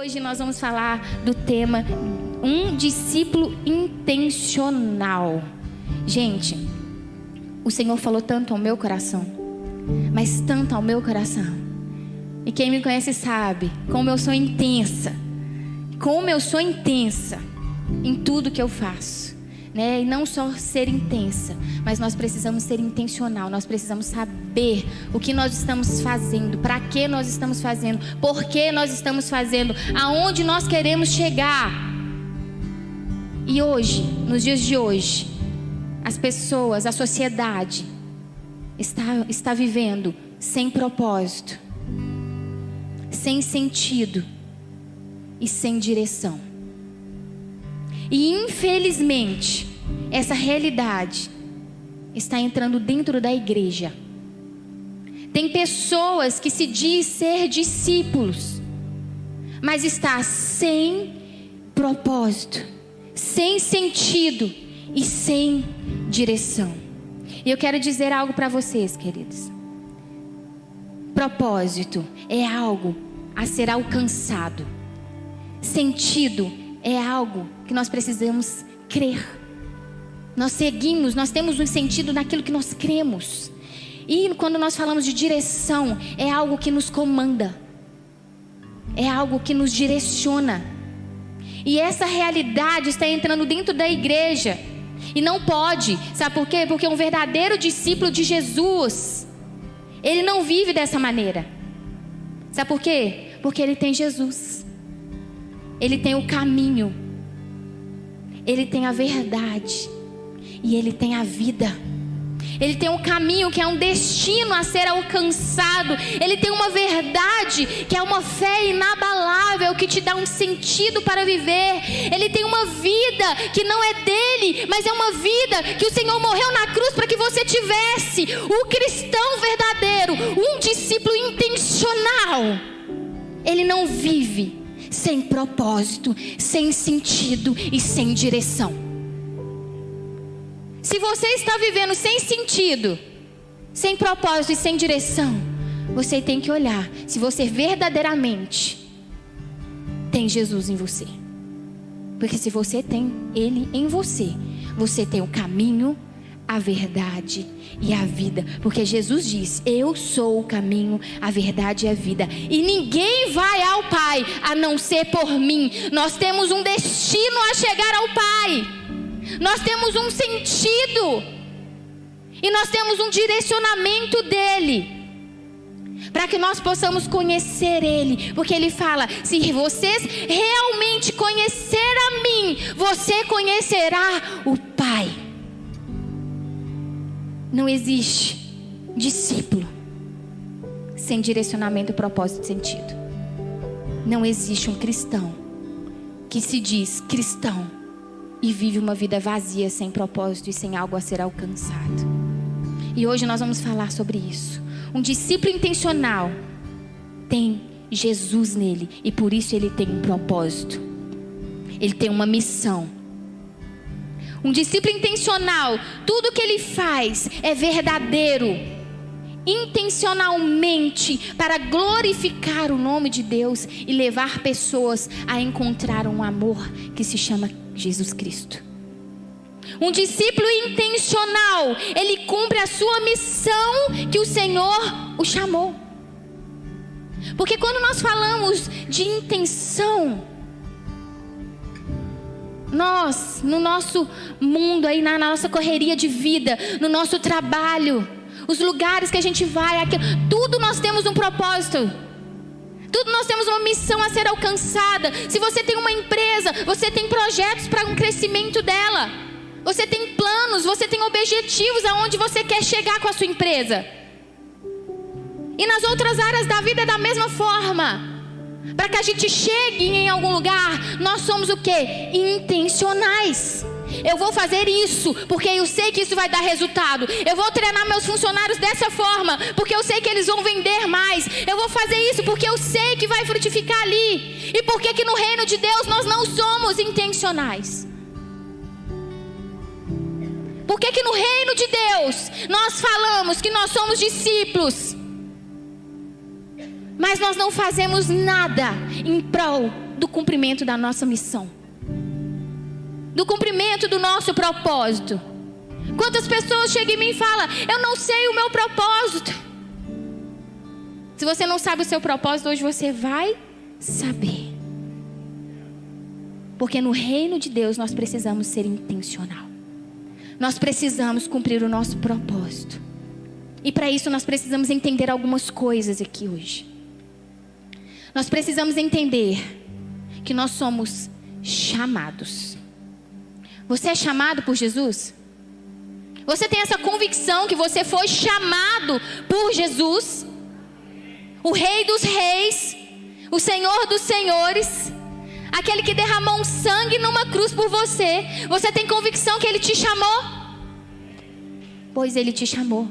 Hoje nós vamos falar do tema um discípulo intencional. Gente, o Senhor falou tanto ao meu coração, mas tanto ao meu coração. E quem me conhece sabe como eu sou intensa. Como eu sou intensa em tudo que eu faço, né? E não só ser intensa, mas nós precisamos ser intencional. Nós precisamos saber o que nós estamos fazendo, para que nós estamos fazendo, por que nós estamos fazendo, aonde nós queremos chegar. E hoje, nos dias de hoje, as pessoas, a sociedade está vivendo sem propósito, sem sentido e sem direção. E infelizmente, essa realidade está entrando dentro da igreja. Tem pessoas que se diz ser discípulos, mas está sem propósito, sem sentido e sem direção. E eu quero dizer algo para vocês, queridos. Propósito é algo a ser alcançado. Sentido é algo que nós precisamos crer. Nós seguimos, nós temos um sentido naquilo que nós cremos. E quando nós falamos de direção, é algo que nos comanda. É algo que nos direciona. E essa realidade está entrando dentro da igreja. E não pode, sabe por quê? Porque um verdadeiro discípulo de Jesus, ele não vive dessa maneira. Sabe por quê? Porque ele tem Jesus. Ele tem o caminho. Ele tem a verdade. E ele tem a vida. Ele tem um caminho que é um destino a ser alcançado. Ele tem uma verdade que é uma fé inabalável, que te dá um sentido para viver. Ele tem uma vida que não é dele, mas é uma vida que o Senhor morreu na cruz para que você tivesse. O cristão verdadeiro, um discípulo intencional, ele não vive sem propósito, sem sentido e sem direção. Se você está vivendo sem sentido, sem propósito e sem direção, você tem que olhar se você verdadeiramente tem Jesus em você. Porque se você tem Ele em você, você tem o caminho, a verdade e a vida. Porque Jesus diz: eu sou o caminho, a verdade e a vida. E ninguém vai ao Pai a não ser por mim. Nós temos um destino a chegar ao Pai. Nós temos um sentido. E nós temos um direcionamento dele, para que nós possamos conhecer Ele. Porque Ele fala: se vocês realmente conhecer a mim, você conhecerá o Pai. Não existe discípulo sem direcionamento, propósito e sentido. Não existe um cristão que se diz cristão e vive uma vida vazia, sem propósito e sem algo a ser alcançado. E hoje nós vamos falar sobre isso. Um discípulo intencional tem Jesus nele, e por isso ele tem um propósito. Ele tem uma missão. Um discípulo intencional, tudo que ele faz é verdadeiro, intencionalmente, para glorificar o nome de Deus e levar pessoas a encontrar um amor que se chama Jesus Cristo. Um discípulo intencional, ele cumpre a sua missão que o Senhor o chamou. Porque quando nós falamos de intenção, nós, no nosso mundo aí, na nossa correria de vida, no nosso trabalho, os lugares que a gente vai, tudo nós temos um propósito. Tudo nós temos uma missão a ser alcançada. Se você tem uma empresa, você tem projetos para um crescimento dela. Você tem planos, você tem objetivos aonde você quer chegar com a sua empresa. E nas outras áreas da vida é da mesma forma. Para que a gente chegue em algum lugar, nós somos o quê? Intencionais. Eu vou fazer isso porque eu sei que isso vai dar resultado. Eu vou treinar meus funcionários dessa forma porque eu sei que eles vão vender mais. Eu vou fazer isso porque eu sei que vai frutificar ali. E por que no reino de Deus nós não somos intencionais? Por que no reino de Deus nós falamos que nós somos discípulos, mas nós não fazemos nada em prol do cumprimento da nossa missão, do cumprimento do nosso propósito. Quantas pessoas chegam em mim e falam: eu não sei o meu propósito. Se você não sabe o seu propósito, hoje você vai saber. Porque no reino de Deus nós precisamos ser intencional. Nós precisamos cumprir o nosso propósito. E para isso nós precisamos entender algumas coisas aqui hoje. Nós precisamos entender que nós somos chamados. Você é chamado por Jesus? Você tem essa convicção que você foi chamado por Jesus? O Rei dos Reis, o Senhor dos Senhores, aquele que derramou um sangue numa cruz por você. Você tem convicção que Ele te chamou? Pois Ele te chamou.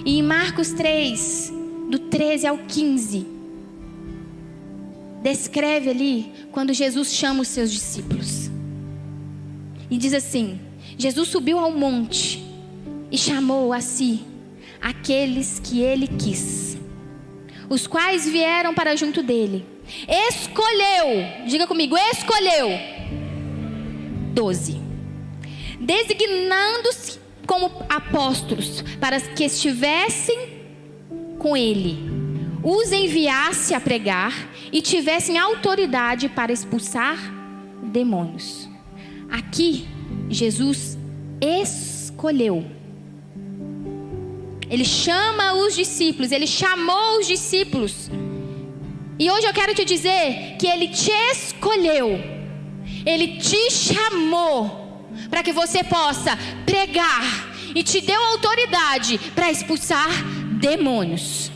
E em Marcos 3, do 13 ao 15, descreve ali quando Jesus chama os seus discípulos. E diz assim: Jesus subiu ao monte e chamou a si aqueles que Ele quis, os quais vieram para junto dele. Escolheu, diga comigo, escolheu 12, designando-se como apóstolos, para que estivessem com ele, os enviasse a pregar e tivessem autoridade para expulsar demônios. Aqui, Jesus escolheu. Ele chama os discípulos, Ele chamou os discípulos. E hoje eu quero te dizer que Ele te escolheu, Ele te chamou para que você possa pregar, e te deu autoridade para expulsar demônios.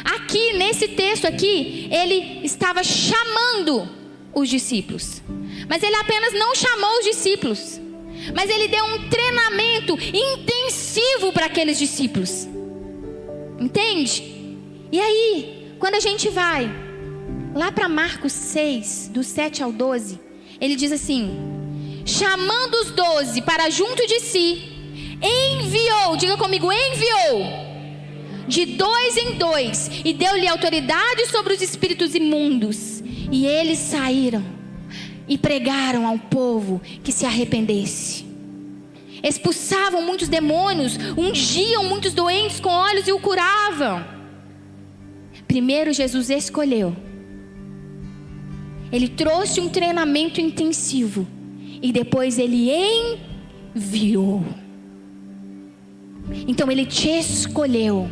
Aqui nesse texto aqui, Ele estava chamando os discípulos, mas Ele apenas não chamou os discípulos, mas Ele deu um treinamento intensivo para aqueles discípulos. Entende? E aí, quando a gente vai lá para Marcos 6, do 7 ao 12, Ele diz assim: chamando os 12 para junto de si, enviou, diga comigo, enviou, de 2 em 2, e deu-lhe autoridade sobre os espíritos imundos. E eles saíram e pregaram ao povo que se arrependesse. Expulsavam muitos demônios, ungiam muitos doentes com óleos e o curavam. Primeiro Jesus escolheu. Ele trouxe um treinamento intensivo. E depois Ele enviou. Então Ele te escolheu.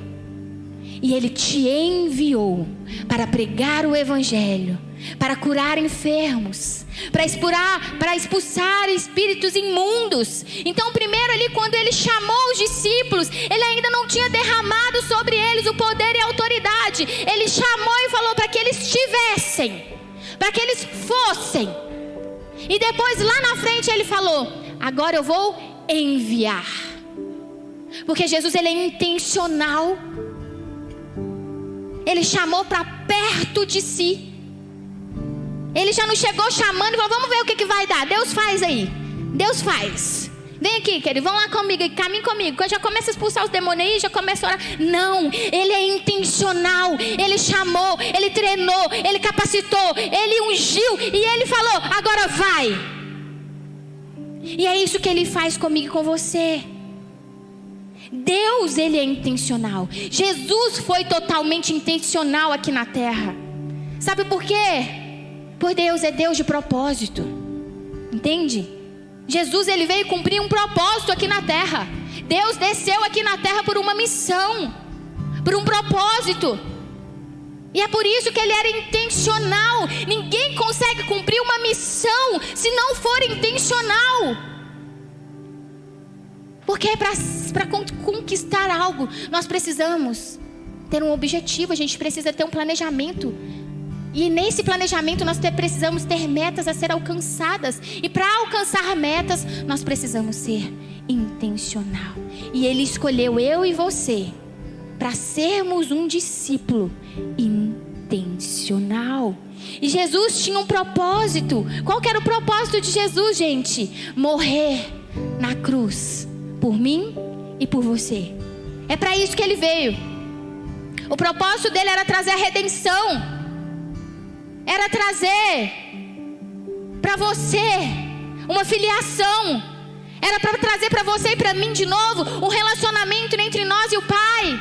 E Ele te enviou para pregar o Evangelho, para curar enfermos, para expulsar espíritos imundos. Então primeiro ali, quando Ele chamou os discípulos, Ele ainda não tinha derramado sobre eles o poder e a autoridade. Ele chamou e falou para que eles tivessem, para que eles fossem. E depois lá na frente Ele falou: agora eu vou enviar. Porque Jesus, Ele é intencional. Ele chamou para perto de si. Ele já não chegou chamando e falou: vamos ver o que vai dar. Deus faz aí. Deus faz. Vem aqui, querido, vão lá comigo, caminhe comigo. Quando já começa a expulsar os demônios aí, já começa a orar. Não, Ele é intencional. Ele chamou, Ele treinou, Ele capacitou, Ele ungiu. E Ele falou: agora vai. E é isso que Ele faz comigo e com você. Deus, Ele é intencional. Jesus foi totalmente intencional aqui na terra. Sabe por quê? Por Deus é Deus de propósito. Entende? Jesus, Ele veio cumprir um propósito aqui na terra. Deus desceu aqui na terra por uma missão, por um propósito. E é por isso que Ele era intencional. Ninguém consegue cumprir uma missão se não for intencional. Porque para conquistar algo, nós precisamos ter um objetivo, a gente precisa ter um planejamento. E nesse planejamento nós precisamos ter metas a ser alcançadas. E para alcançar metas, nós precisamos ser intencional. E Ele escolheu eu e você para sermos um discípulo intencional. E Jesus tinha um propósito. Qual que era o propósito de Jesus, gente? Morrer na cruz por mim e por você. É para isso que Ele veio. O propósito dele era trazer a redenção. Era trazer para você uma filiação. Era para trazer para você e para mim de novo um relacionamento entre nós e o Pai.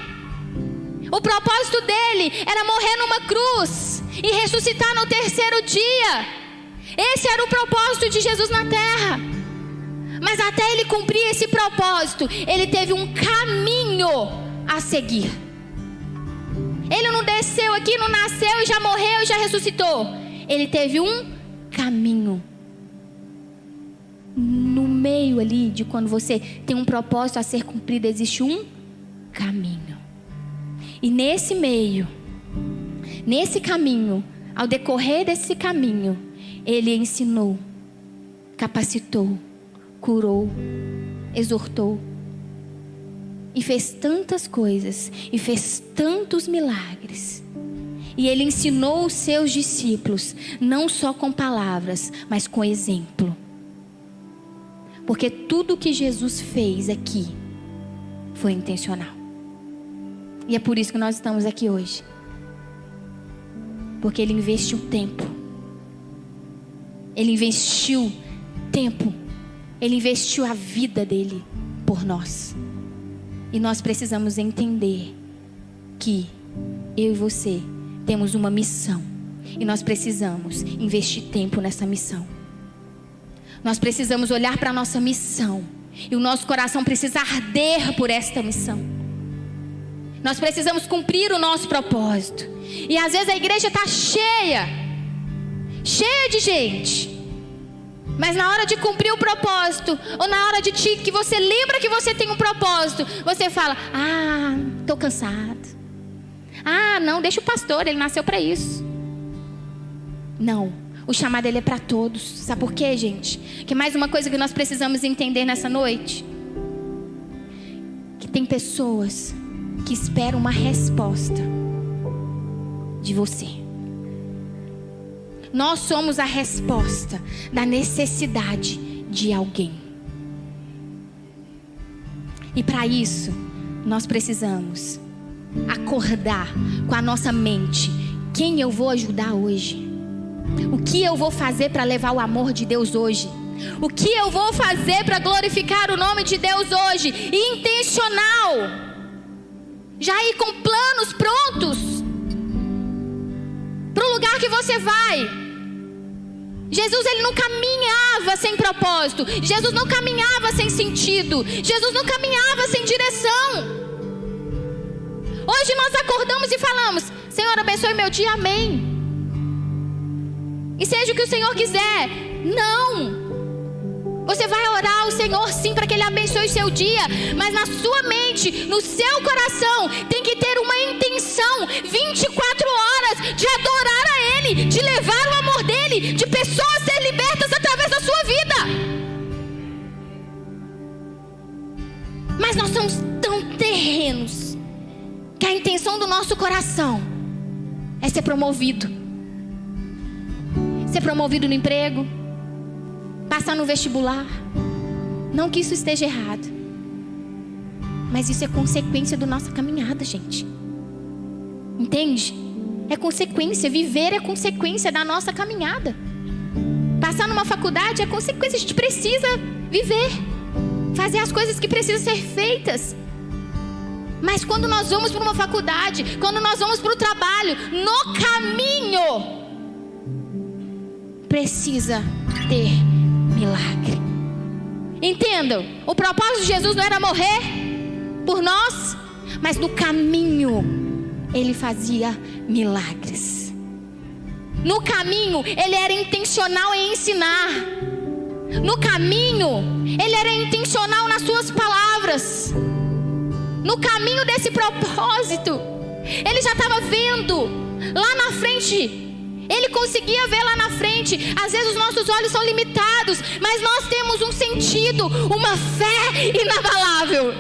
O propósito dele era morrer numa cruz e ressuscitar no terceiro dia. Esse era o propósito de Jesus na terra. Mas até ele cumprir esse propósito, ele teve um caminho a seguir. Ele não desceu aqui, não nasceu e já morreu e já ressuscitou. Ele teve um caminho. No meio ali de quando você tem um propósito a ser cumprido, existe um caminho. E nesse meio, nesse caminho, ao decorrer desse caminho, ele ensinou, capacitou, curou, exortou. E fez tantas coisas, e fez tantos milagres. E ele ensinou os seus discípulos, não só com palavras, mas com exemplo. Porque tudo que Jesus fez aqui foi intencional. E é por isso que nós estamos aqui hoje. Porque ele investiu tempo. Ele investiu tempo. Ele investiu a vida dele por nós. E nós precisamos entender que eu e você temos uma missão. E nós precisamos investir tempo nessa missão. Nós precisamos olhar para a nossa missão. E o nosso coração precisa arder por esta missão. Nós precisamos cumprir o nosso propósito. E às vezes a igreja está cheia de gente. Mas na hora de cumprir o propósito, ou na hora que você lembra que você tem um propósito, você fala: ah, estou cansado. Ah, não, deixa o pastor, ele nasceu para isso. Não, o chamado dele é para todos. Sabe por quê, gente? Que mais uma coisa que nós precisamos entender nessa noite: que tem pessoas que esperam uma resposta de você. Nós somos a resposta da necessidade de alguém. E para isso, nós precisamos acordar com a nossa mente. Quem eu vou ajudar hoje? O que eu vou fazer para levar o amor de Deus hoje? O que eu vou fazer para glorificar o nome de Deus hoje? Intencional. Já ir com planos prontos para o lugar que você vai. Jesus, ele não caminhava sem propósito. Jesus não caminhava sem sentido. Jesus não caminhava sem direção. Hoje nós acordamos e falamos: Senhor, abençoe meu dia, amém. E seja o que o Senhor quiser. Não. Você vai orar ao Senhor sim, para que Ele abençoe o seu dia. Mas na sua mente, no seu coração, tem que ter uma intenção 24 horas de adorar a Ele, de levar o amor dEle, de pessoas ser libertas através da sua vida. Mas nós somos tão terrenos que a intenção do nosso coração é ser promovido. Ser promovido no emprego, passar no vestibular. Não que isso esteja errado, mas isso é consequência da nossa caminhada, gente. Entende? É consequência. Viver é consequência da nossa caminhada. Passar numa faculdade é consequência. A gente precisa viver, fazer as coisas que precisam ser feitas. Mas quando nós vamos para uma faculdade, quando nós vamos para o trabalho, no caminho precisa ter milagre. Entendam, o propósito de Jesus não era morrer por nós, mas no caminho Ele fazia milagres. No caminho Ele era intencional em ensinar. No caminho Ele era intencional nas suas palavras. No caminho desse propósito, Ele já estava vendo lá na frente. Ele conseguia ver lá na frente. Às vezes os nossos olhos são limitados, mas nós temos um sentido, uma fé inabalável,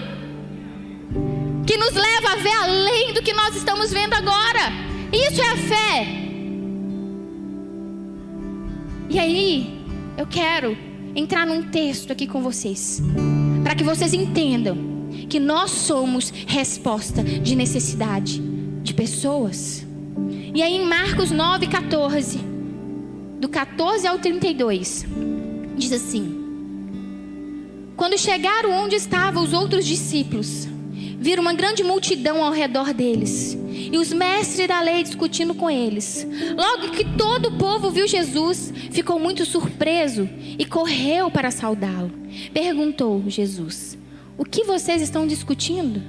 que nos leva a ver além do que nós estamos vendo agora. Isso é a fé. E aí, eu quero entrar num texto aqui com vocês, para que vocês entendam que nós somos resposta de necessidade de pessoas. E aí em Marcos 9:14, do 14 ao 32, diz assim: quando chegaram onde estavam os outros discípulos, viram uma grande multidão ao redor deles, e os mestres da lei discutindo com eles. Logo que todo o povo viu Jesus, ficou muito surpreso e correu para saudá-lo. Perguntou Jesus: o que vocês estão discutindo?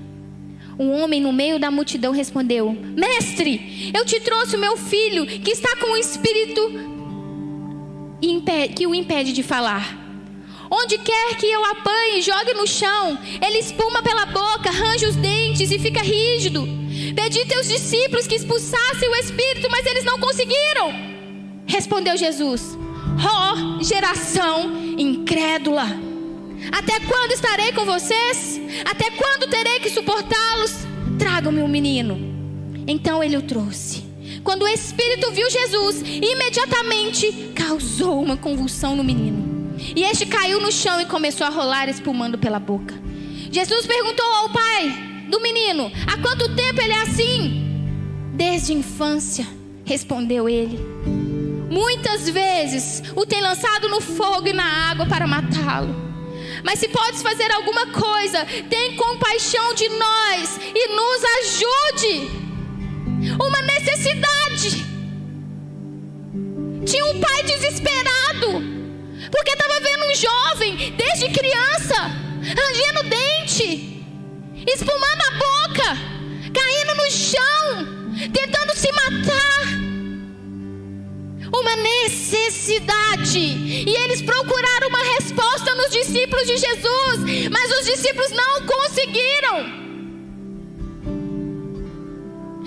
Um homem no meio da multidão respondeu: mestre, eu te trouxe o meu filho, que está com um espírito que o impede de falar. Onde quer que eu apanhe e jogue no chão, ele espuma pela boca, arranja os dentes e fica rígido. Pedi a teus discípulos que expulsassem o espírito, mas eles não conseguiram. Respondeu Jesus: ó geração incrédula, até quando estarei com vocês? Até quando terei que suportá-los? Tragam-me um menino. Então ele o trouxe. Quando o espírito viu Jesus, imediatamente causou uma convulsão no menino, e este caiu no chão e começou a rolar, espumando pela boca. Jesus perguntou ao pai do menino: há quanto tempo ele é assim? Desde a infância, respondeu ele. Muitas vezes o tem lançado no fogo e na água para matá-lo. Mas se podes fazer alguma coisa, tem compaixão de nós e nos ajude. Uma necessidade. Tinha um pai desesperado, porque estava vendo um jovem, desde criança, rangendo dente, espumando a boca, caindo no chão, tentando se matar. Uma necessidade. E eles procuraram uma resposta nos discípulos de Jesus, mas os discípulos não conseguiram.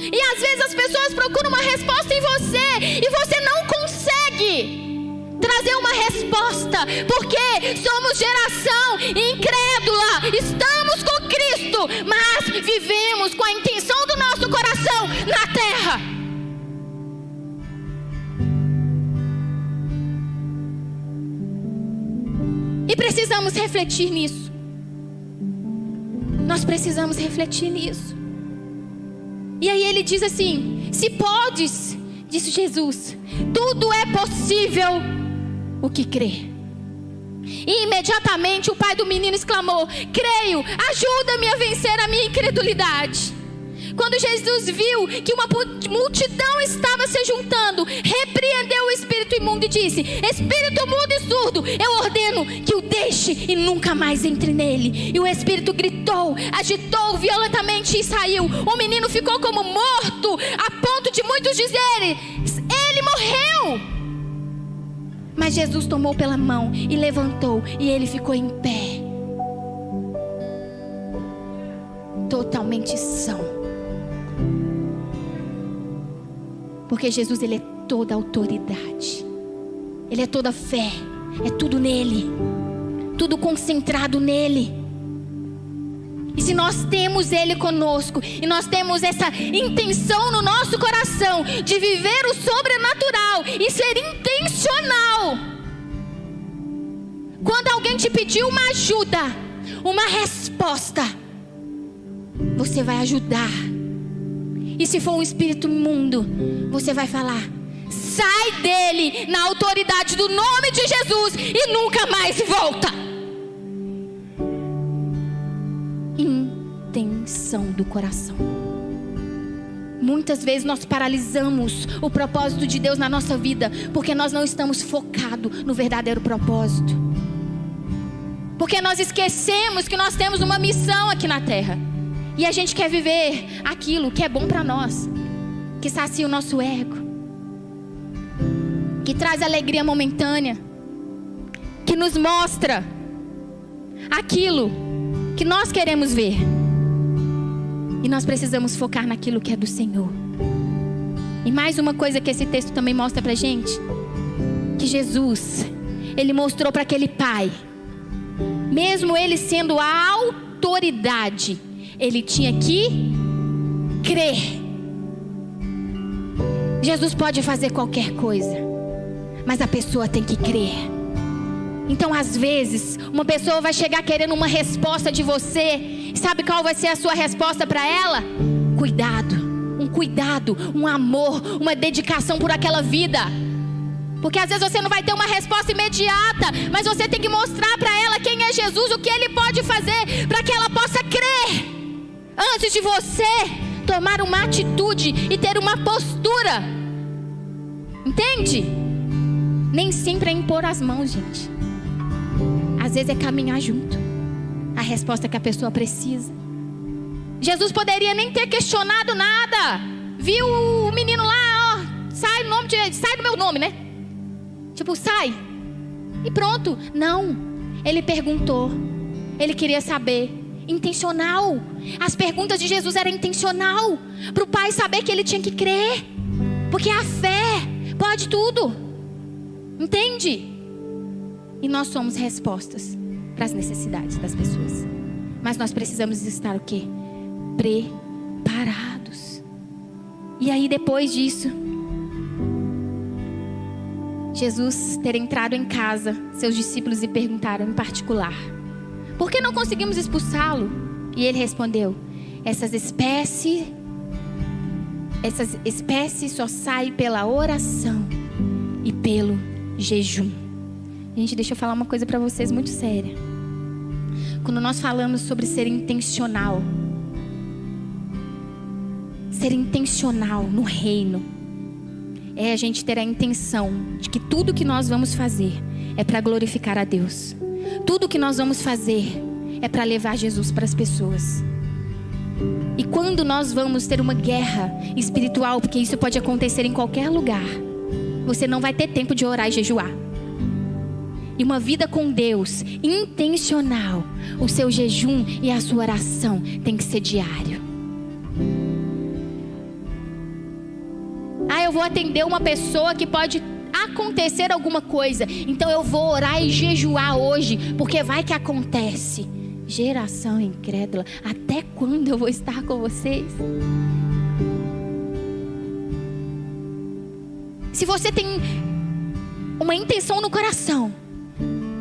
E às vezes as pessoas procuram uma resposta em você, e você não consegue trazer uma resposta, porque somos geração incrédula. Estamos com Cristo, mas vivemos com a intenção do nosso coração na terra. E precisamos refletir nisso. Nós precisamos refletir nisso. E aí ele diz assim: se podes, disse Jesus, tudo é possível o que crê. E imediatamente o pai do menino exclamou: creio, ajuda-me a vencer a minha incredulidade. Quando Jesus viu que uma multidão estava se juntando, repreendeu o espírito imundo e disse: espírito mudo e surdo, eu ordeno que o deixe e nunca mais entre nele. E o espírito gritou, agitou violentamente e saiu. O menino ficou como morto, a ponto de muitos dizerem: ele morreu. Mas Jesus tomou pela mão e levantou, e ele ficou em pé, totalmente são. Porque Jesus, ele é toda autoridade, ele é toda fé, é tudo nele, tudo concentrado nele. E se nós temos ele conosco, e nós temos essa intenção no nosso coração de viver o sobrenatural e ser intencional, quando alguém te pedir uma ajuda, uma resposta, você vai ajudar. E se for um espírito imundo, você vai falar: sai dele na autoridade do nome de Jesus e nunca mais volta. Intenção do coração. Muitas vezes nós paralisamos o propósito de Deus na nossa vida, porque nós não estamos focados no verdadeiro propósito. Porque nós esquecemos que nós temos uma missão aqui na terra. E a gente quer viver aquilo que é bom para nós, que sacia o nosso ego, que traz alegria momentânea, que nos mostra aquilo que nós queremos ver. E nós precisamos focar naquilo que é do Senhor. E mais uma coisa que esse texto também mostra pra gente, que Jesus, ele mostrou para aquele pai, mesmo ele sendo a autoridade, ele tinha que crer. Jesus pode fazer qualquer coisa, mas a pessoa tem que crer. Então às vezes uma pessoa vai chegar querendo uma resposta de você. Sabe qual vai ser a sua resposta para ela? Cuidado, um cuidado, um amor, uma dedicação por aquela vida. Porque às vezes você não vai ter uma resposta imediata, mas você tem que mostrar para ela quem é Jesus, o que Ele pode fazer, para que ela possa crer, antes de você tomar uma atitude e ter uma postura. Entende? Nem sempre é impor as mãos, gente. Às vezes é caminhar junto. A resposta que a pessoa precisa. Jesus poderia nem ter questionado nada. Viu o menino lá, ó, sai do meu nome, né? Tipo, sai. E pronto. Não. Ele perguntou. Ele queria saber. Intencional. As perguntas de Jesus eram intencional. Para o pai saber que ele tinha que crer. Porque a fé pode tudo. Entende? E nós somos respostas para as necessidades das pessoas. Mas nós precisamos estar o quê? Preparados. E aí depois disso, Jesus ter entrado em casa, seus discípulos lhe perguntaram em particular: por que não conseguimos expulsá-lo? E ele respondeu: essas espécies só saem pela oração e pelo jejum. Gente, deixa eu falar uma coisa para vocês muito séria. Quando nós falamos sobre ser intencional no reino, é a gente ter a intenção de que tudo que nós vamos fazer é para glorificar a Deus. Tudo que nós vamos fazer é para levar Jesus para as pessoas. E quando nós vamos ter uma guerra espiritual, porque isso pode acontecer em qualquer lugar, você não vai ter tempo de orar e jejuar. E uma vida com Deus intencional, o seu jejum e a sua oração tem que ser diário. Eu vou atender uma pessoa que pode acontecer alguma coisa, então eu vou orar e jejuar hoje, porque vai que acontece. Geração incrédula, até quando eu vou estar com vocês? Se você tem uma intenção no coração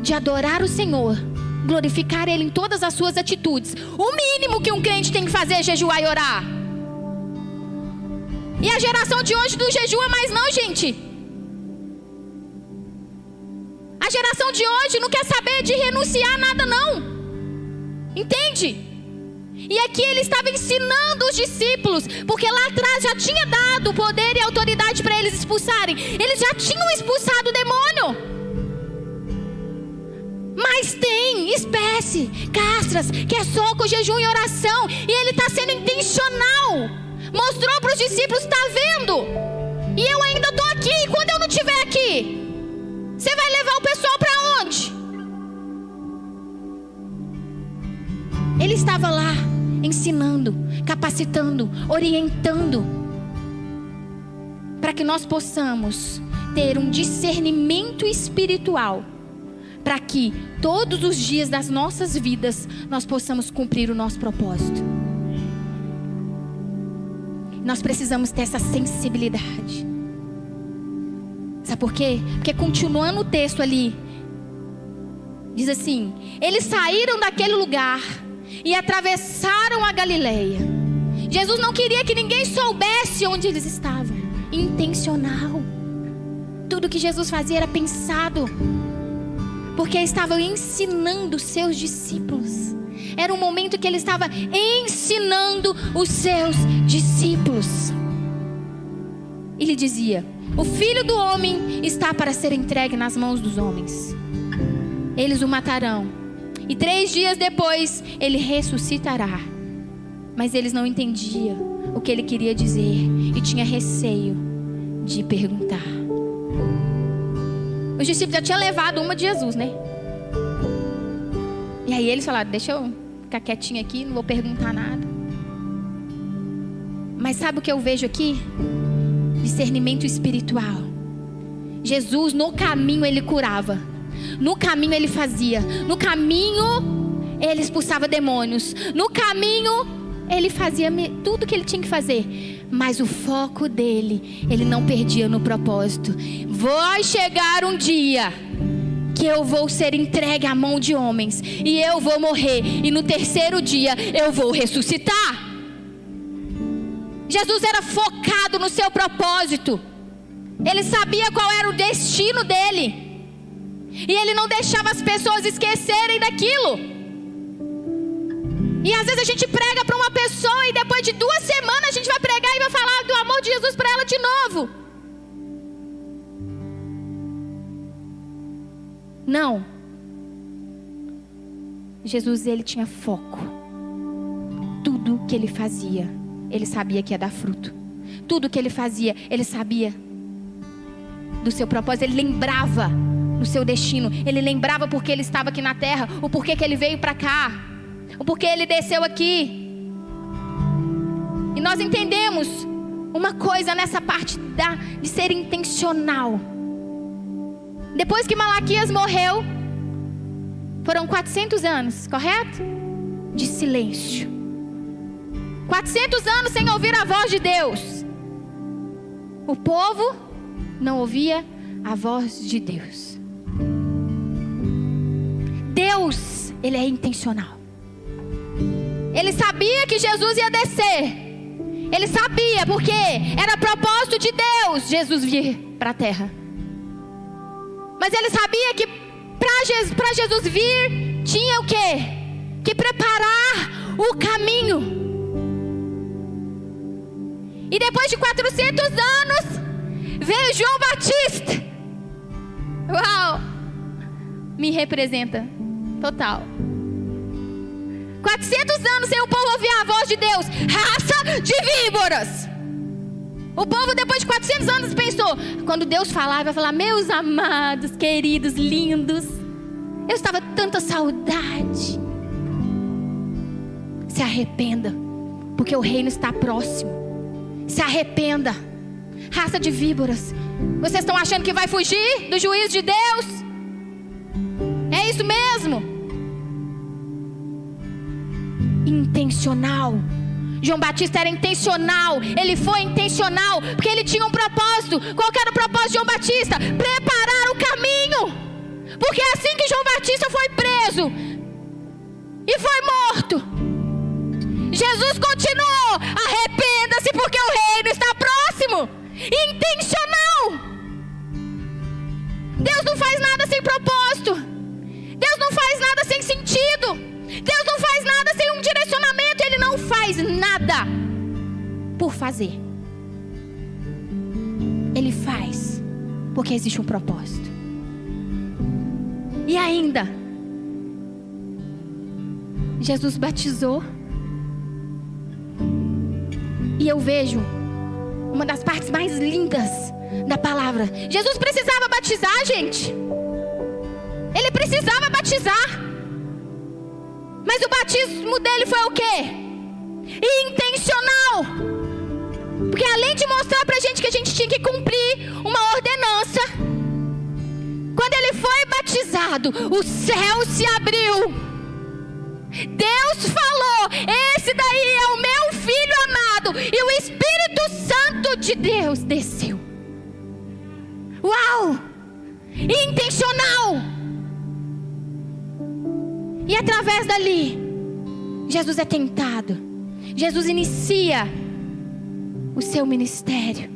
de adorar o Senhor, glorificar Ele em todas as suas atitudes, o mínimo que um crente tem que fazer é jejuar e orar. E a geração de hoje não jejua mais não, gente. A geração de hoje não quer saber de renunciar a nada não. Entende? E aqui ele estava ensinando os discípulos, porque lá atrás já tinha dado poder e autoridade para eles expulsarem. Eles já tinham expulsado o demônio. Mas tem espécie, castras, que é só com jejum e oração. E ele está sendo intencional. Mostrou para os discípulos: está vendo? E eu ainda estou aqui. E quando eu não estiver aqui, você vai levar o pessoal para onde? Ele estava lá ensinando, capacitando, orientando, para que nós possamos ter um discernimento espiritual, para que todos os dias das nossas vidas nós possamos cumprir o nosso propósito. Nós precisamos ter essa sensibilidade. Sabe por quê? Porque continuando o texto ali, diz assim: eles saíram daquele lugar e atravessaram a Galileia. Jesus não queria que ninguém soubesse onde eles estavam. Intencional. Tudo que Jesus fazia era pensado, porque estavam ensinando os seus discípulos. Era um momento que ele estava ensinando os seus discípulos. Ele dizia: o Filho do Homem está para ser entregue nas mãos dos homens. Eles o matarão, e 3 dias depois ele ressuscitará. Mas eles não entendiam o que ele queria dizer e tinha receio de perguntar. Os discípulos já tinham levado uma de Jesus, né? E aí eles falaram: deixa eu ficar quietinho aqui, não vou perguntar nada. Mas sabe o que eu vejo aqui? Discernimento espiritual. Jesus no caminho ele curava, no caminho ele fazia, no caminho ele expulsava demônios, no caminho ele fazia tudo que ele tinha que fazer. Mas o foco dele, ele não perdia no propósito. Vai chegar um dia que eu vou ser entregue à mão de homens, e eu vou morrer, e no 3º dia eu vou ressuscitar. Jesus era focado no seu propósito. Ele sabia qual era o destino dele. E ele não deixava as pessoas esquecerem daquilo. E às vezes a gente prega para uma pessoa e depois de 2 semanas a gente vai pregar e vai falar do amor de Jesus para ela de novo. Não. Jesus, ele tinha foco. Tudo que ele fazia, ele sabia que ia dar fruto. Tudo que ele fazia, ele sabia do seu propósito. Ele lembrava do seu destino. Ele lembrava porque ele estava aqui na terra, o porquê que ele veio para cá, o porquê ele desceu aqui. E nós entendemos uma coisa nessa parte de ser intencional. Depois que Malaquias morreu, foram 400 anos, correto? De silêncio. 400 anos sem ouvir a voz de Deus. O povo não ouvia a voz de Deus. Deus, ele é intencional. Ele sabia que Jesus ia descer. Ele sabia, porque era propósito de Deus Jesus vir para a terra. Mas ele sabia que para Jesus vir, tinha o quê? Que preparar o caminho. E depois de 400 anos, veio João Batista. Uau! Me representa. Total. 400 anos sem o povo ouvir a voz de Deus. Raça de víboras. O povo depois de 400 anos pensou. Quando Deus falar, vai falar: meus amados, queridos, lindos, eu estava tanta saudade. Se arrependa, porque o reino está próximo. Se arrependa. Raça de víboras. Vocês estão achando que vai fugir do juízo de Deus? É isso mesmo. Intencional. João Batista era intencional. Ele foi intencional porque ele tinha um propósito. Qual que era o propósito de João Batista? Preparar o caminho. Porque é assim que João Batista foi preso e foi morto, Jesus continuou: arrependa-se porque o reino está próximo. Intencional. Deus não faz nada sem propósito. Deus não faz nada sem sentido. Deus não faz nada sem um direcionamento. Ele não faz nada por fazer. Ele faz porque existe um propósito. E ainda, Jesus batizou. E eu vejo uma das partes mais lindas da palavra. Jesus precisava batizar, gente. Ele precisava batizar. Mas o batismo dele foi o quê? Intencional. Porque além de mostrar pra gente que a gente tinha que cumprir uma ordenança, quando ele foi batizado, o céu se abriu. Deus falou: esse daí é o meu filho amado. E o Espírito Santo de Deus desceu. Uau! Intencional. E através dali, Jesus é tentado. Jesus inicia o seu ministério.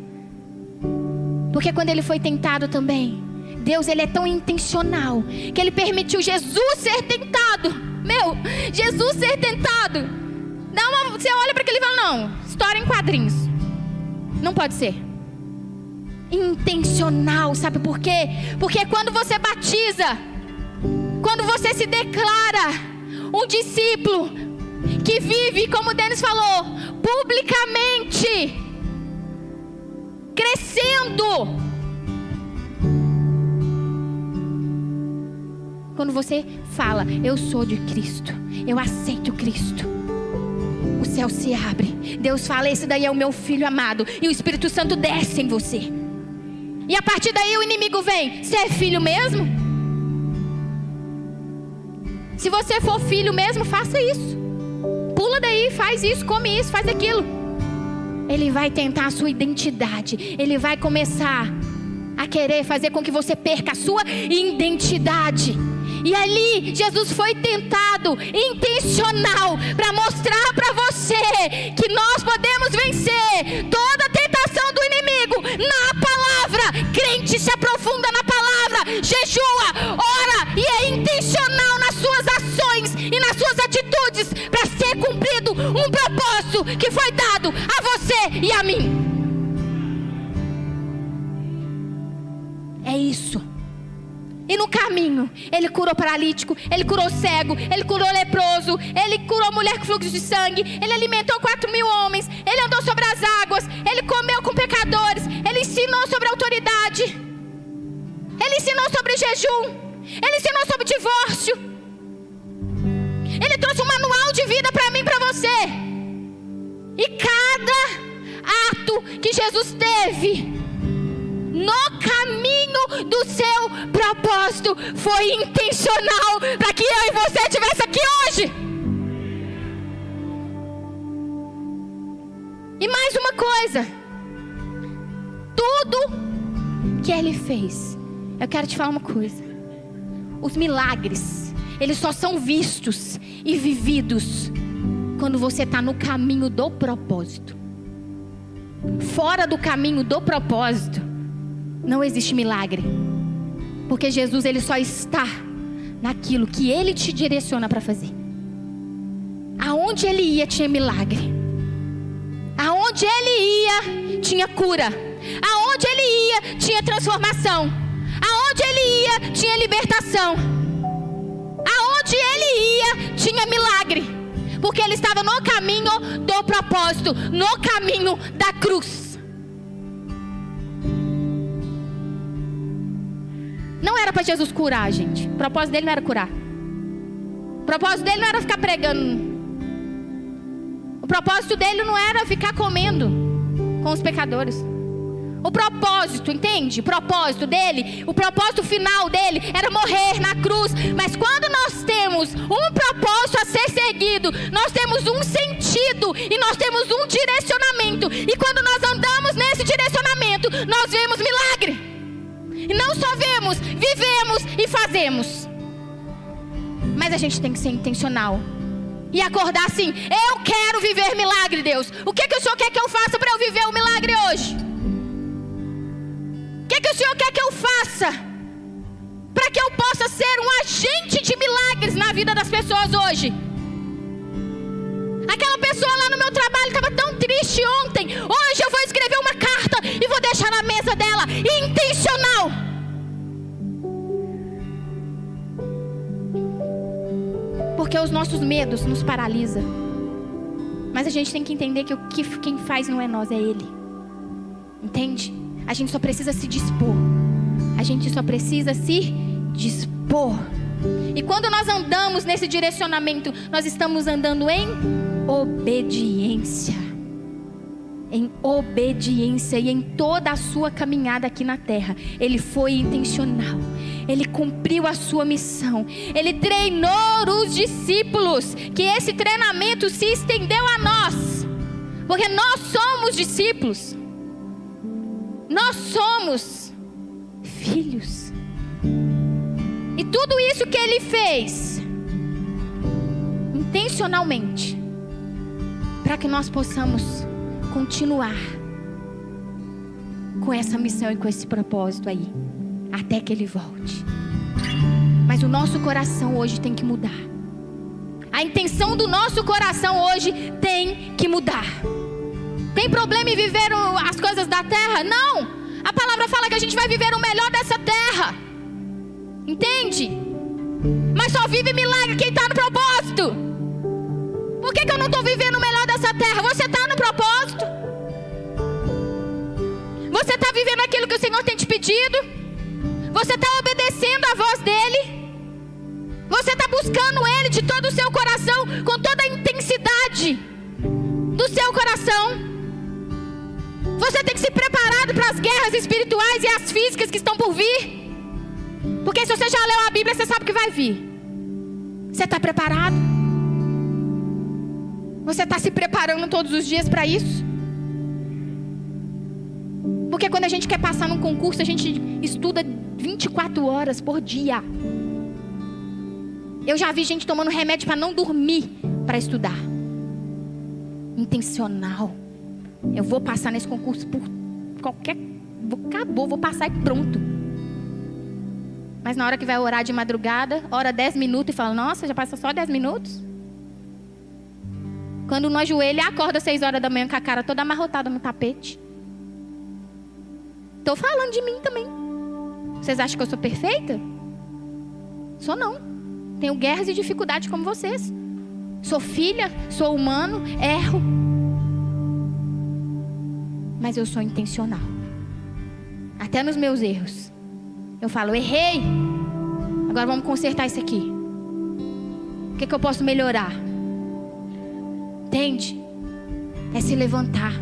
Porque quando ele foi tentado também, Deus, ele é tão intencional que ele permitiu Jesus ser tentado. Meu, Jesus ser tentado. Você olha para aquele e fala: não, história em quadrinhos. Não pode ser. Intencional, sabe por quê? Porque quando você batiza, quando você se declara um discípulo que vive, como o Denis falou, publicamente, crescendo. Quando você fala: eu sou de Cristo, eu aceito Cristo, o céu se abre. Deus fala: esse daí é o meu filho amado. E o Espírito Santo desce em você. E a partir daí o inimigo vem: você é filho mesmo? Se você for filho mesmo, faça isso. Pula daí, faz isso, come isso, faz aquilo. Ele vai tentar a sua identidade. Ele vai começar a querer fazer com que você perca a sua identidade. E ali Jesus foi tentado, intencional, para mostrar para você que nós podemos vencer toda a tentação do inimigo na palavra. Crente se aprofunda na palavra, jejua, ora e é intencional nas suas ações e nas suas atitudes para ser cumprido um propósito que foi dado a você e a mim. É isso. E no caminho, ele curou paralítico, ele curou cego, ele curou leproso, ele curou mulher com fluxo de sangue, ele alimentou 4.000 homens, ele andou sobre as águas, ele comeu com pecadores, ele ensinou sobre autoridade, ele ensinou sobre jejum, ele ensinou sobre divórcio, ele trouxe um manual de vida para mim e para você. E cada ato que Jesus teve no caminho do seu propósito foi intencional para que eu e você estivesse aqui hoje. E mais uma coisa, tudo que ele fez, eu quero te falar uma coisa: os milagres, eles só são vistos e vividos quando você está no caminho do propósito. Fora do caminho do propósito não existe milagre, porque Jesus, ele só está naquilo que ele te direciona para fazer. Aonde ele ia tinha milagre, aonde ele ia tinha cura, aonde ele ia tinha transformação, aonde ele ia tinha libertação, aonde ele ia tinha milagre, porque ele estava no caminho do propósito, no caminho da cruz. Não era para Jesus curar, gente. O propósito dele não era curar. O propósito dele não era ficar pregando. O propósito dele não era ficar comendo com os pecadores. O propósito, entende? O propósito dele, o propósito final dele era morrer na cruz. Mas quando nós temos um propósito a ser seguido, nós temos um sentido e nós temos um direcionamento. E quando nós andamos nesse direcionamento, nós vemos milagre. E não só vemos, vivemos e fazemos. Mas a gente tem que ser intencional e acordar assim: eu quero viver milagre, Deus. O que o Senhor quer que eu faça para eu viver o milagre hoje? O que o Senhor quer que eu faça para que eu possa ser um agente de milagres na vida das pessoas hoje? Aquela pessoa lá no meu trabalho estava tão triste ontem. Hoje eu vou escrever uma carta e vou deixar na mesa dela. Intencional. Porque os nossos medos nos paralisam. Mas a gente tem que entender que quem faz não é nós, é Ele. Entende? A gente só precisa se dispor. A gente só precisa se dispor. E quando nós andamos nesse direcionamento, nós estamos andando em obediência. Em obediência. E em toda a sua caminhada aqui na terra, Ele foi intencional. Ele cumpriu a sua missão. Ele treinou os discípulos, que esse treinamento se estendeu a nós, porque nós somos discípulos. Nós somos filhos. E tudo isso que Ele fez intencionalmente, para que nós possamos continuar com essa missão e com esse propósito aí, até que Ele volte. Mas o nosso coração hoje tem que mudar. A intenção do nosso coração hoje tem que mudar. Tem problema em viver as coisas da terra? Não. A palavra fala que a gente vai viver o melhor dessa terra. Entende? Mas só vive milagre quem está no propósito. Por que eu não estou vivendo o melhor dessa terra? Você está no propósito? Você está vivendo aquilo que o Senhor tem te pedido? Você está obedecendo a voz dEle? Você está buscando Ele de todo o seu coração, com toda a intensidade do seu coração? Você tem que se preparar para as guerras espirituais e as físicas que estão por vir. Porque se você já leu a Bíblia, você sabe que vai vir. Você está preparado? Você está se preparando todos os dias para isso? Porque quando a gente quer passar num concurso, a gente estuda 24 horas por dia. Eu já vi gente tomando remédio para não dormir, para estudar. Intencional. Eu vou passar nesse concurso por qualquer... Acabou, vou passar e pronto. Mas na hora que vai orar de madrugada, ora 10 minutos e fala, nossa, já passou só 10 minutos? Quando não ajoelha, acorda 6 horas da manhã com a cara toda amarrotada no tapete. Estou falando de mim também. Vocês acham que eu sou perfeita? Sou não. Tenho guerras e dificuldades como vocês. Sou filha, sou humano, erro. Mas eu sou intencional. Até nos meus erros. Eu falo, errei. Agora vamos consertar isso aqui. O que eu posso melhorar? Entende? É se levantar.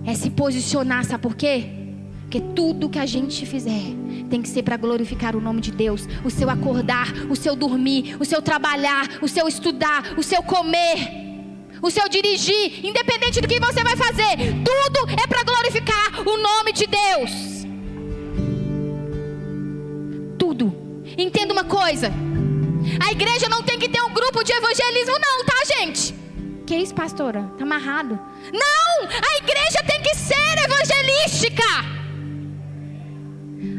É se posicionar, sabe por quê? Porque tudo que a gente fizer tem que ser para glorificar o nome de Deus. O seu acordar, o seu dormir, o seu trabalhar, o seu estudar, o seu comer, o seu dirigir, independente do que você vai fazer, tudo é para glorificar o nome de Deus. Tudo. Entenda uma coisa: a igreja não tem que ter um grupo de evangelismo não, tá, gente? Que isso, pastora? Tá amarrado? Não! A igreja tem que ser evangelística.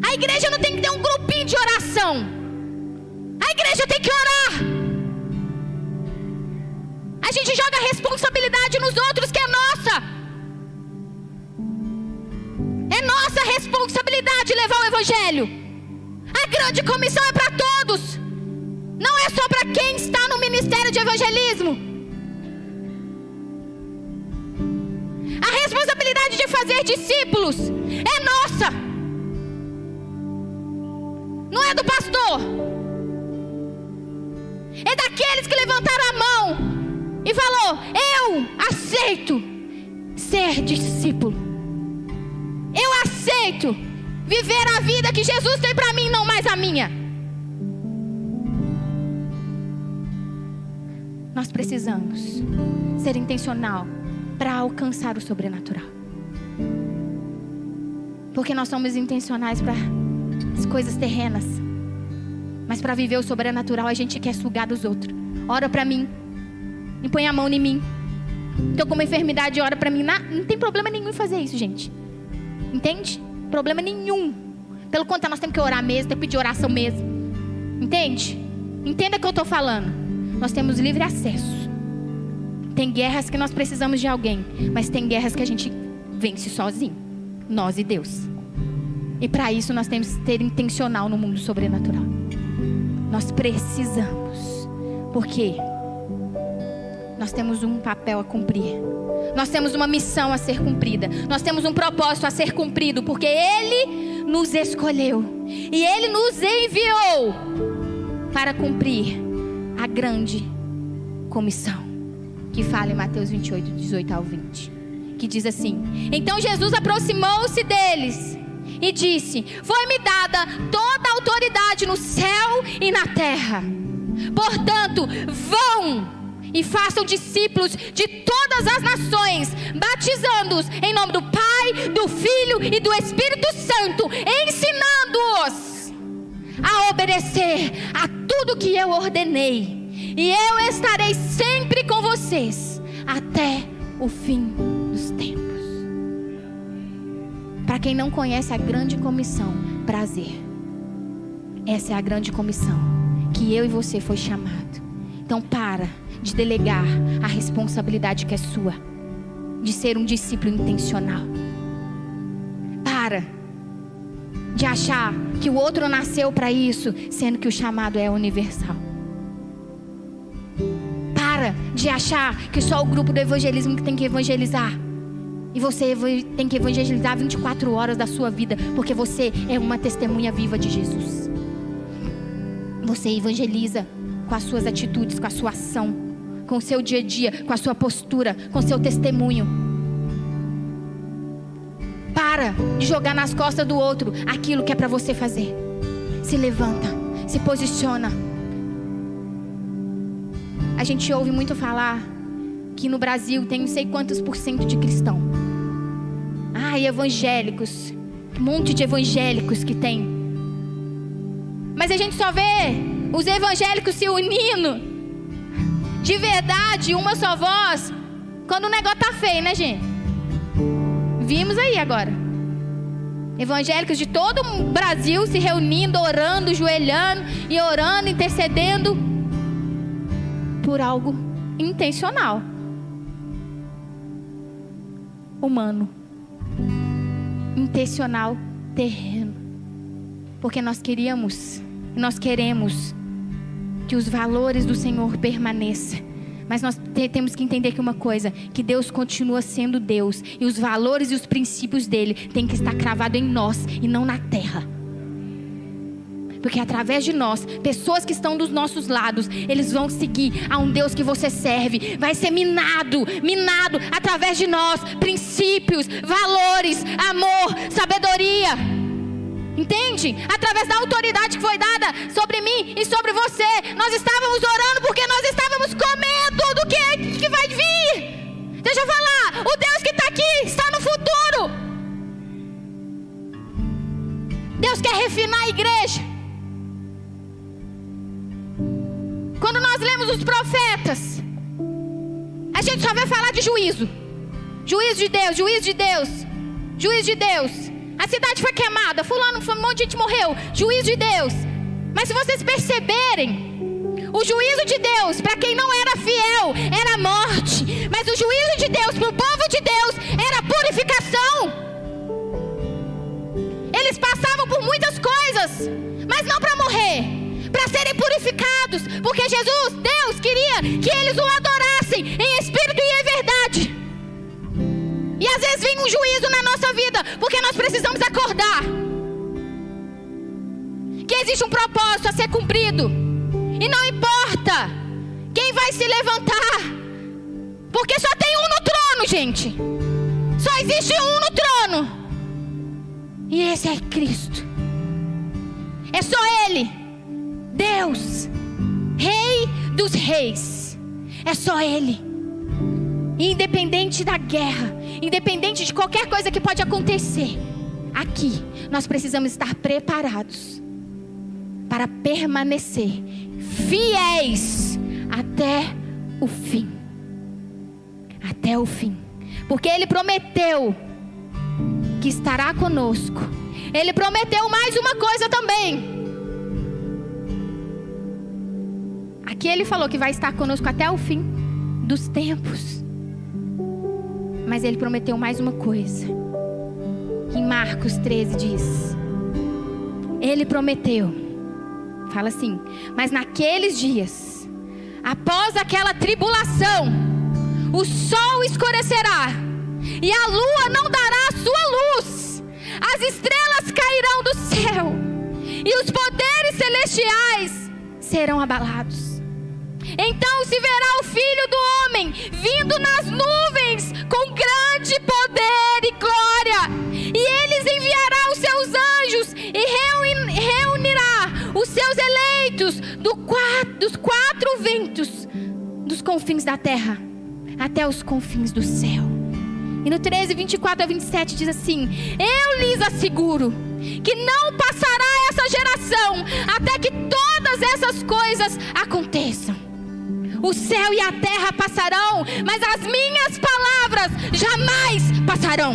A igreja não tem que ter um grupinho de oração. A igreja tem que orar. A gente joga a responsabilidade nos outros, que é nossa. É nossa responsabilidade levar o evangelho. A grande comissão é para todos. Não é só para quem está no ministério de evangelismo. A responsabilidade de fazer discípulos é nossa. Não é do pastor. É daqueles que levantaram a mão e falou: eu aceito ser discípulo. Eu aceito viver a vida que Jesus tem para mim, não mais a minha. Nós precisamos ser intencional para alcançar o sobrenatural. Porque nós somos intencionais para as coisas terrenas, mas para viver o sobrenatural a gente quer sugar dos outros. Ora para mim, e põe a mão em mim. Estou com uma enfermidade, ora para mim. Não tem problema nenhum em fazer isso, gente. Entende? Problema nenhum. Pelo contrário, nós temos que orar mesmo, temos que pedir oração mesmo. Entende? Entenda o que eu estou falando. Nós temos livre acesso. Tem guerras que nós precisamos de alguém, mas tem guerras que a gente vence sozinho, nós e Deus. E para isso nós temos que ser intencional no mundo sobrenatural. Nós precisamos, porque nós temos um papel a cumprir. Nós temos uma missão a ser cumprida. Nós temos um propósito a ser cumprido, porque Ele nos escolheu e Ele nos enviou para cumprir a grande comissão, que fala em Mateus 28, 18 ao 20, que diz assim: então Jesus aproximou-se deles e disse: foi-me dada toda a autoridade no céu e na terra. Portanto, vão e façam discípulos de todas as nações, batizando-os em nome do Pai, do Filho e do Espírito Santo, ensinando-os a obedecer a tudo que eu ordenei. E eu estarei sempre com vocês até o fim dos tempos. Para quem não conhece a grande comissão, prazer. Essa é a grande comissão que eu e você foi chamado. Então para de delegar a responsabilidade que é sua, de ser um discípulo intencional. Para de achar que o outro nasceu para isso, sendo que o chamado é universal. Para de achar que só o grupo do evangelismo que tem que evangelizar. E você tem que evangelizar 24 horas da sua vida, porque você é uma testemunha viva de Jesus. Você evangeliza com as suas atitudes, com a sua ação, com o seu dia a dia, com a sua postura, com o seu testemunho. Para de jogar nas costas do outro aquilo que é para você fazer. Se levanta, se posiciona. A gente ouve muito falar que no Brasil tem não sei quantos % de cristão. E evangélicos, um monte de evangélicos que tem. Mas a gente só vê os evangélicos se unindo de verdade, uma só voz, quando o negócio tá feio, né, gente? Vimos aí agora. Evangélicos de todo o Brasil se reunindo, orando, joelhando e orando, intercedendo por algo intencional, humano, intencional, terreno. Porque nós queremos que os valores do Senhor permaneçam. Mas nós temos que entender que uma coisa, que Deus continua sendo Deus. E os valores e os princípios dele têm que estar cravados em nós e não na terra. Porque através de nós, pessoas que estão dos nossos lados, eles vão seguir a um Deus que você serve. Vai ser minado através de nós. Princípios, valores, amor, sabedoria. Entende? Através da autoridade que foi dada sobre mim e sobre você. Nós estávamos orando porque nós estávamos com medo do que vai vir. Deixa eu falar, o Deus que está aqui está no futuro. Deus quer refinar a igreja. Quando nós lemos os profetas, a gente só vai falar de juízo. Juízo de Deus, juízo de Deus, juízo de Deus. A cidade foi queimada, fulano, um monte de gente morreu. Juízo de Deus. Mas se vocês perceberem, o juízo de Deus para quem não era fiel era morte. Mas o juízo de Deus para o povo de Deus era purificação. Eles passavam por muitas coisas, mas não para morrer, para serem purificados. Porque Jesus, Deus, queria que eles o adorassem em espírito e em verdade. E às vezes vem um juízo na nossa vida, porque nós precisamos acordar que existe um propósito a ser cumprido. E não importa quem vai se levantar, porque só tem um no trono, gente. Só existe um no trono, e esse é Cristo. É só Ele, Deus, Rei dos reis. É só Ele. Independente da guerra, independente de qualquer coisa que pode acontecer, aqui nós precisamos estar preparados para permanecer fiéis até o fim. Até o fim. Porque Ele prometeu que estará conosco. Ele prometeu mais uma coisa também. Aqui Ele falou que vai estar conosco até o fim dos tempos. Mas Ele prometeu mais uma coisa. Em Marcos 13 diz: Ele prometeu, fala assim: mas naqueles dias, após aquela tribulação, o sol escurecerá, e a lua não dará a sua luz, as estrelas cairão do céu, e os poderes celestiais serão abalados. Então se verá o Filho do Homem vindo nas nuvens com grande poder e glória. E eles enviará os seus anjos e reunirá os seus eleitos dos quatro ventos, dos confins da terra até os confins do céu. E no 13, 24 a 27 diz assim: eu lhes asseguro que não passará essa geração até que todas essas coisas aconteçam. O céu e a terra passarão, mas as minhas palavras jamais passarão.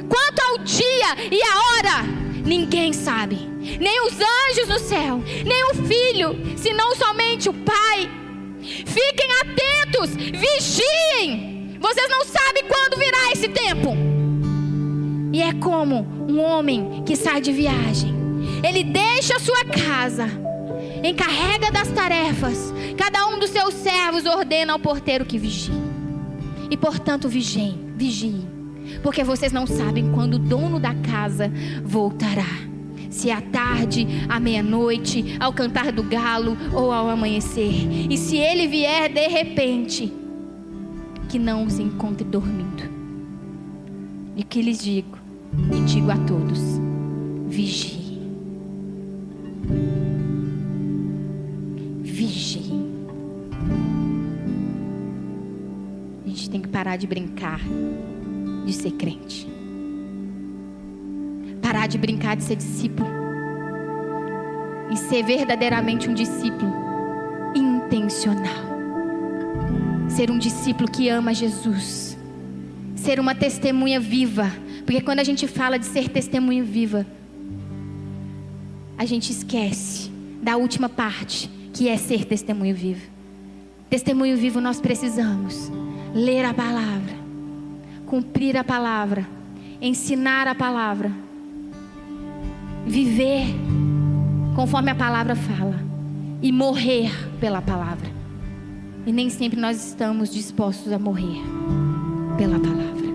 Quanto ao dia e a hora, ninguém sabe, nem os anjos no céu, nem o Filho, senão somente o Pai. Fiquem atentos, vigiem. Vocês não sabem quando virá esse tempo. E é como um homem que sai de viagem. Ele deixa a sua casa, encarrega das tarefas. Cada um dos seus servos ordena ao porteiro que vigie. E portanto vigiem, porque vocês não sabem quando o dono da casa voltará. Se é à tarde, à meia-noite, ao cantar do galo ou ao amanhecer. E se ele vier de repente, que não os encontre dormindo. E que lhes digo, e digo a todos: vigiem. Vigiem. A gente tem que parar de brincar de ser crente. Parar de brincar de ser discípulo. e ser verdadeiramente um discípulo intencional. Ser um discípulo que ama Jesus. Ser uma testemunha viva. Porque quando a gente fala de ser testemunha viva, a gente esquece da última parte, que é ser testemunho vivo. Testemunho vivo nós precisamos ler a palavra, cumprir a palavra, ensinar a palavra, viver conforme a palavra fala e morrer pela palavra. E nem sempre nós estamos dispostos a morrer pela palavra.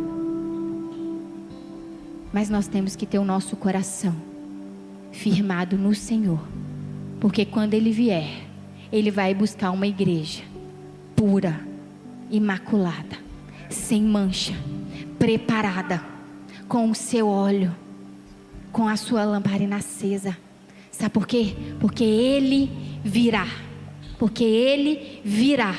Mas nós temos que ter o nosso coração firmado no Senhor, porque quando Ele vier, Ele vai buscar uma igreja pura, imaculada, sem mancha, preparada, com o seu óleo, com a sua lamparina acesa. Sabe por quê? Porque Ele virá. Porque Ele virá.